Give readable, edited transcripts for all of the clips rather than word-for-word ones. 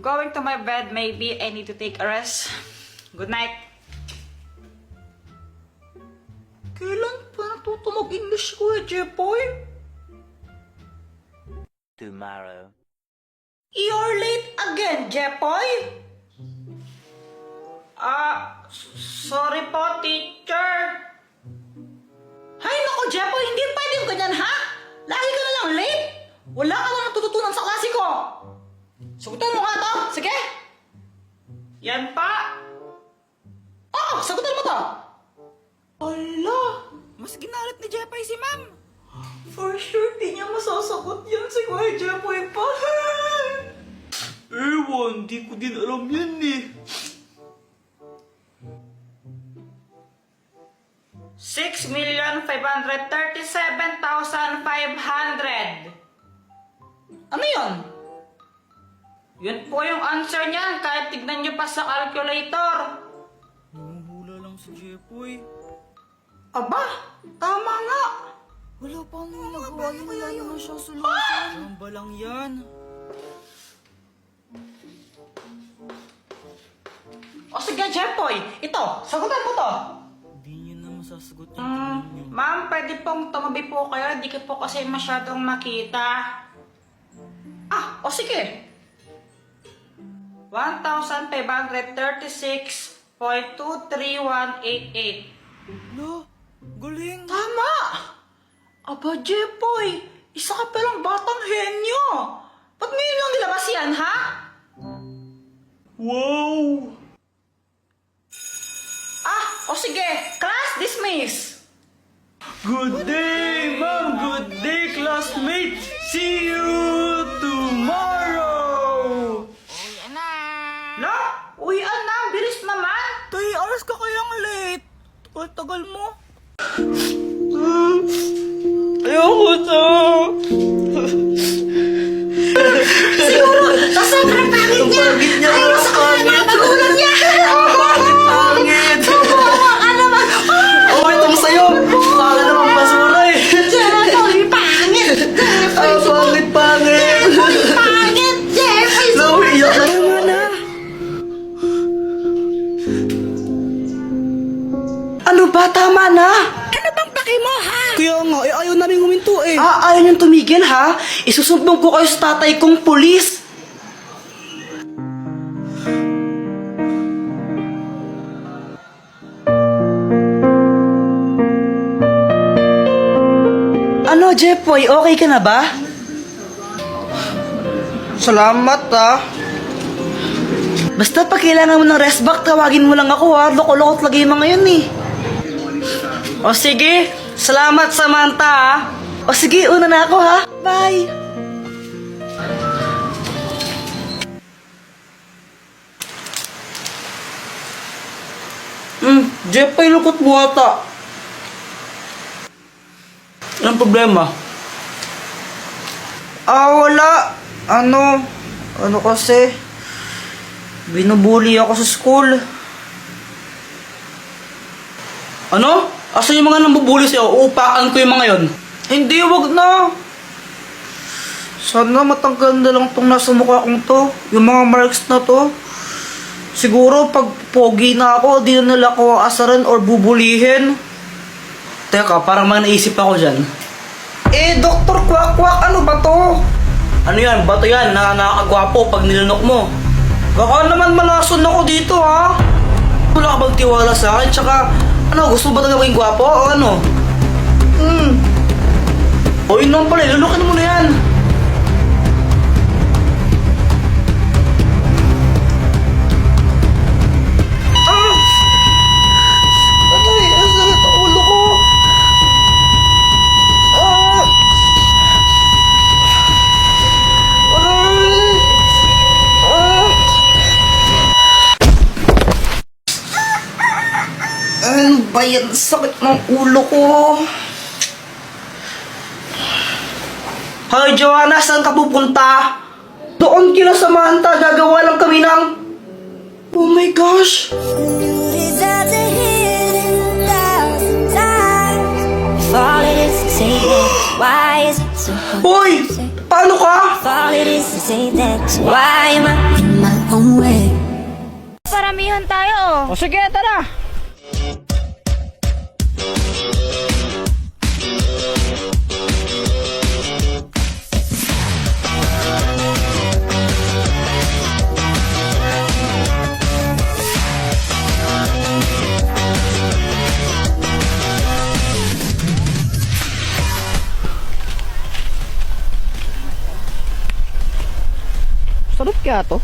I'm going to my bed. Maybe I need to take a rest. Good night. Kailan pa natuto mag-English ko Jepoy? Tomorrow. You're late again, Jepoy? Sorry po, teacher. Hay nako, Jepoy, hindi pwede yung ganyan, ha? Lagi ka na lang late. Wala ka na natututunan sa klase ko. Sagutan mo nga to, sige. Yan pa. Sagutan mo to. Ala, mas ginalit ni Jepoy si ma'am. For sure, di niya masasagot yan si Kuya Jepoy pa. Ewan, di ko din alam yan eh. 6,537,500. Ano yun? Yun po yung answer niyan, kahit tignan niyo pa sa calculator. Hula lang si Jepoy. Aba, tama nga. Wala pa akong nagawa yun. Wala naman siyang solusyon. Chamba lang yan. O sige, Jepoy, ito, sagutan mo to. Hindi niyo na masasagot yung tanong niyo. Ma'am, pwede pong tumabi po kayo, di ko po kasi masyadong makita. O sige. 1,536.23188. Lo, galing. Tama! Aba, Jepoy, isa ka palang batang henyo. Ba't ngayon lang nilabas yan, ha? Wow! O sige, class dismiss. Good day, ma'am. Good day, classmate. See you tomorrow. Lo, uwian na, bilis naman. 3 hours ka kayang late. Tagal mo. Ayoko to. Siguro, sa sobrang pangit niya. Ayaw sa kanya ng magulang niya. Pangit. Tumawa ka naman. Itong sa'yo. Para naman basura eh. Jepoy, pangit. Pangit. Pangit, Jepoy. No, iyak ka naman na. Ano ba? Tama na! Ano bang paki mo, ha? Kaya nga, ayaw namin huminto eh. Ayaw niyong tumigil, ha? Isusumbong ko kayo sa tatay kong pulis! Ano, Jepoy? Okay ka na ba? Salamat Basta pag kailangan mo ng rest back, tawagin mo lang ako, ha? Loko-lokot lagi yung mga yun, eh. O sige, salamat Samantha, ha? O sige, una na ako, ha? Bye! Jepoy, lukot mo ata. Anong problema? Wala. Ano kasi, binubuli ako sa school. Ano? Asan yung mga nambubuli sa'yo? Uupakan ko yung mga yon. Hindi, wag na. Sana matanggal na lang tong nasa mukha kong to. Yung mga marks na to. Siguro pag pogi na ako, di na nila ako asaran or bubulihin. Teka, parang may naisip ako dyan. Dr. Kwak-Kwak, ano ba to? Ano yan? Bato yan na nakakagwapo pag nilunok mo. Baka naman malason ako dito, ha? Wala ka bang tiwala sa akin? Tsaka, ano, gusto mo ba talaga maging gwapo o ano? O yun naman pala, lunukin mo na yan. Ay, ang sakit ang ulo ko. Ano ba yan? Sakit ng ulo ko. Hoy, Joanna, saan ka pupunta? Doon kila Samantha, gagawa lang kami ng... Oh my gosh! Hoy! Paano ka? all it is to say that why am I in my own way? Paramihan tayo. O sige, tara. Sarap kaya to?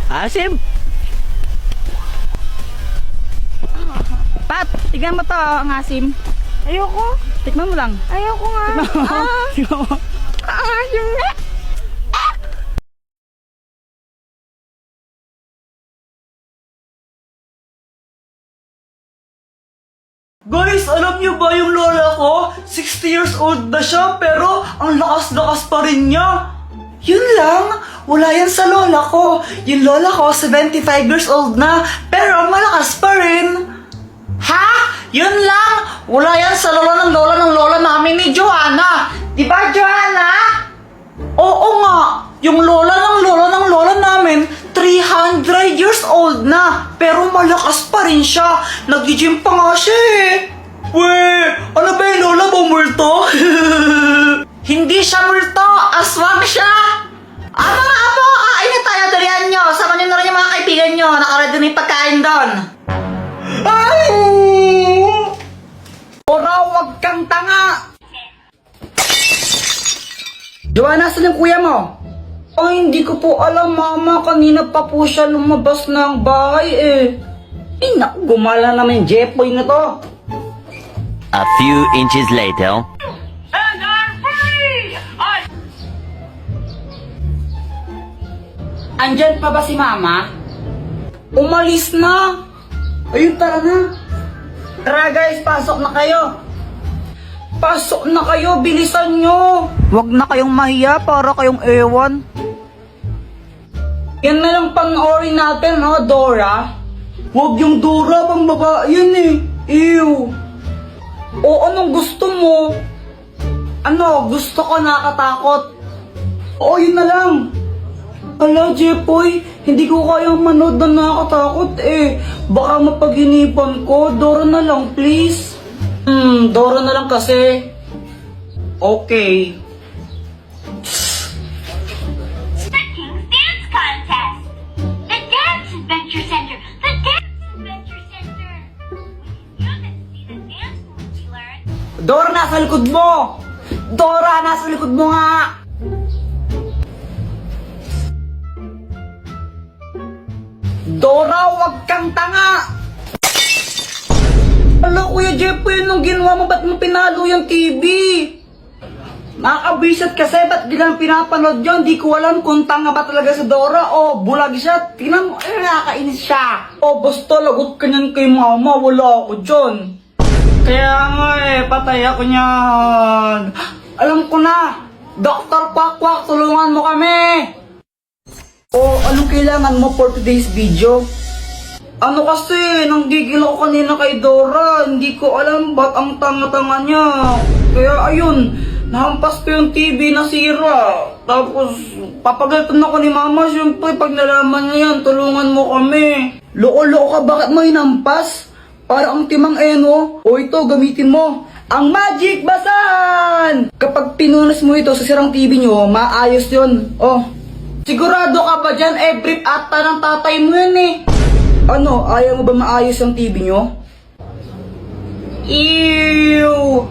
Asim! Pat, tignan mo to, ang asim. Ayoko. Tikman mo lang. Ayoko nga. Tignan mo. Ang asim na. Guys, alam niyo ba yung lola ko? 60 years old na siya, pero ang lakas-lakas pa rin niya. Yun lang, wala yan sa lola ko. Yung lola ko, 75 years old na, pero malakas pa rin. Ha? Yun lang? Wala yan sa lola ng lola namin ni Joanna. Di ba, Joanna? Oo nga, yung lola ng lola namin, 300 years old na, pero malakas pa rin siya. Nag-gym pa nga siya eh. Weh, ano ba yung lola mo, multo? Hindi siya multo, aswang siya. Mga apo, kain na tayo, dalihan nyo. Sama nyo na rin yung mga kaibigan nyo. Nakaready na yung pagkain doon. Ay! Ora, huwag kang tanga. Joanna, saan yung kuya mo? Ay, hindi ko po alam, mama. Kanina pa po siya lumabas ng bahay eh. Eh, naku, gumala naman yung Jepoy na to. A few inches later. Andyan pa ba si mama? Umalis na. Ayun, tara na. Tara guys, pasok na kayo. Pasok na kayo, bilisan nyo. Huwag na kayong mahiya para kayong ewan. Yan na lang panoorin natin, no, Dora? Huwag yung Dora, pang babae yan eh. Ew. O anong gusto mo? Ano, gusto ko nakatakot? Oo, yun na lang. Ala, Jepoy, hindi ko kayang manood na nakakatakot eh. Baka mapaghinipan ko. Dora na lang, please. Dora na lang kasi. Okay. The King's Dance Contest! The Dance Adventure Center! The Dance Adventure Center! When you can see the dance moves we learned, Dora, nasa likod mo! Dora, nasa likod mo nga! Dora, wag kang tanga! Ala, Kuya Jeffrey, nung ginawa mo, ba't mo pinalo yung TV? Nakakabisat kasi, ba't di lang pinapanood yun? Di ko alam kung tanga ba talaga si Dora o bulag siya. Tingnan mo, nakakainis siya. O, basta lagot ka niyan kay mama, wala ako dyan. Kaya nga eh, patay ako niyan. Alam ko na! Dr. Quack, tulungan mo kami! O, anong kailangan mo for today's video? Ano kasi, nanggigil ako kanina kay Dora. Hindi ko alam ba't ang tanga-tanga niya. Kaya ayun, nahampas ko yung TV na sira. Tapos, papagalitan ako ni Mama. Siyempre, pag nalaman niya yan, tulungan mo kami. Loko-loko ka, bakit mo hinampas? Para ang timang eno. O ito, gamitin mo. Ang Magic Basahan! Kapag pinunas mo ito sa sirang TV nyo, maayos yun. Oh, Sigurado ka ba dyan? Brief ata ng tatay mo yan eh. ano, ayaw mo ba maayos ang TV nyo? Ew!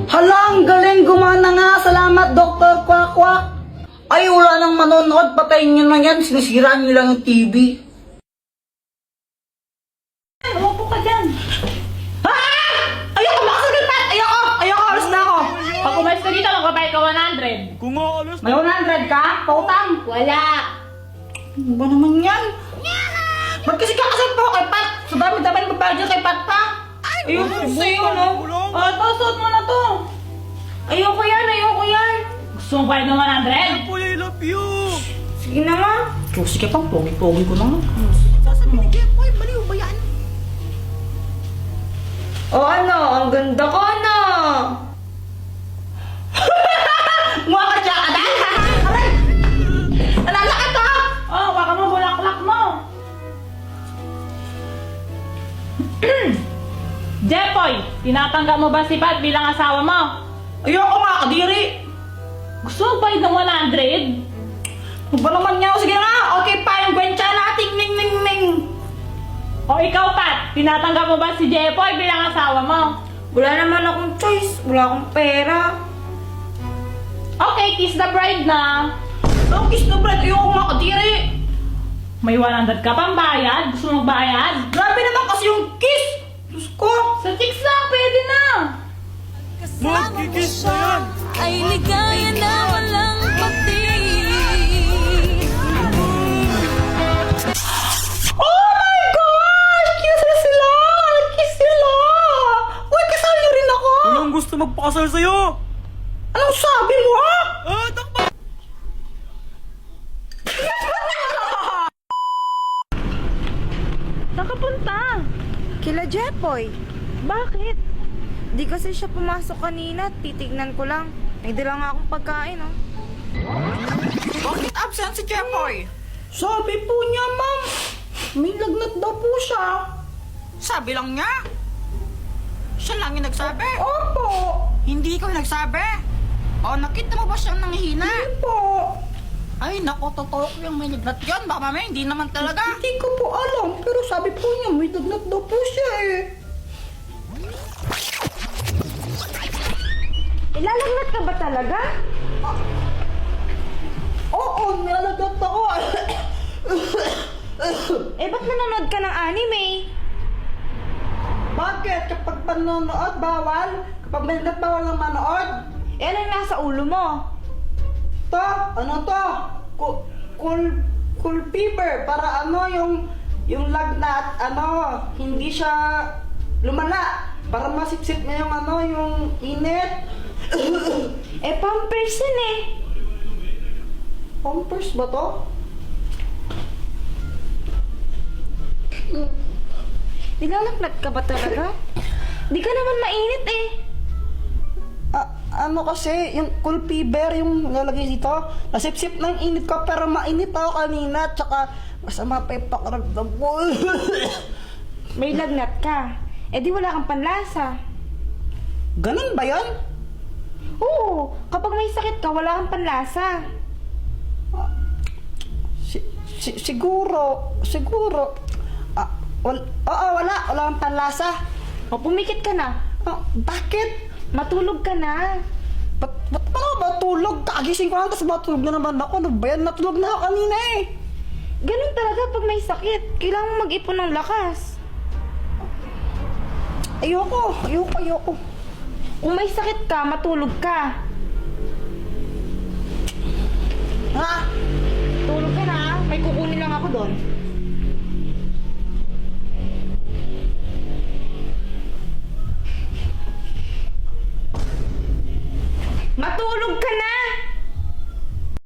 Hala, ang galing, gumana nga. Salamat, Dr. Quack Quack. Ay, wala nang manonood. Patayin nyo na yan. Sinisiraan nyo lang yung TV. Ay, umupo ka dyan. Ayoko, makasagalipat! Ayoko, alas na ako. Pag umalis ka dito, magbabayad ka 100. Kung aalas May 100 ka? Pautang? Wala. Ano ba naman yan? Ba't kasi kakasal po kay Pat? Sa dami-dami ng babayad dyan kay Pat pa? Ayun, sa'yo, no? Suot mo na to. Ayoko yan, ayoko yan. Gusto mo bayad ng 100? I love you! Sige na nga. Sige pang pogi-pogi ko lang. Sasabi ni Jepoy, baliw ba yan? O ano, ang ganda ko ano? Mukha ka dyan, aday! Aray! Nalalakad ka! Oh, baka mo bulaklak mo. Jepoy, tinatanggap mo ba si Pat bilang asawa mo? Ayoko nga, kadiri! Gusto mo bayad ng 100? Ano ba naman niya? Sige nga, okay pa yung gwensya natin, ning ning ning! O ikaw, Pat, tinatanggap mo ba si Jepoy bilang asawa mo? Wala naman akong choice. Wala akong pera. Okay, kiss the bride na. Ang kiss na bread, ayoko nga, kadiri! May 100 ka pang bayad? Gusto mong bayad? Grabe naman kasi yung kiss! Diyos ko! Sa chicks lang, pwede na. Ay ligaya na walang pati. Oh my gosh! Kiss na sila! Kiss sila! Uy, kasal niyo rin ako! Anong gusto magpakasal sa'yo? Anong sabi mo, ha? Nakapunta. Kila Jepoy. Bakit? Di kasi siya pumasok kanina. Titignan ko lang. May dala nga akong pagkain, oh. Bakit absent si Jepoy? Sabi po niya, ma'am. May lagnat daw po siya. Sabi lang niya. Siya lang yung nagsabi. Opo. Hindi ikaw yung nagsabi. O, nakita mo ba siyang nanghihina? Hindi po. Ay, naku, totoo ko yung may lagnat yun. Baka mamaya, hindi naman talaga. Hindi ko po alam. Pero sabi po niya, may lagnat daw po siya eh. Ilalagnat ka ba talaga? Oo, nalagnat ako. Eh, ba't nanonood ka ng anime? Bakit? Kapag panonood, bawal? Kapag may lagnat, bawal ng manood? Eh, ano yung nasa ulo mo? To, ano to? Cool fever para ano yung lagnat, ano, hindi siya lumala. Para masipsip niya yung ano, yung init. Eh, pampers yun eh. Pampers ba to? Nilalagnat ka ba talaga? Di ka naman mainit eh. Ano kasi, yung cool fever, yung lalagay dito, nasipsip ng init ko, pero mainit ako kanina, tsaka masama pa yung pakiramdam ko. May lagnat ka. Eh, di wala kang panlasa. Ganun ba yan? Oo, kapag may sakit ka, wala kang panlasa. Siguro. Wala kang panlasa. O, pumikit ka na. Bakit? Matulog ka na. Ba't pa ako matulog? Kagising ko lang, tapos matulog na naman ako. Ano ba yan? Natulog na ako kanina eh. Ganun talaga pag may sakit. Kailangan mo mag-ipon ng lakas. Ayoko. Kung may sakit ka, matulog ka. Ha? Tulog ka na. May kukunin lang ako doon.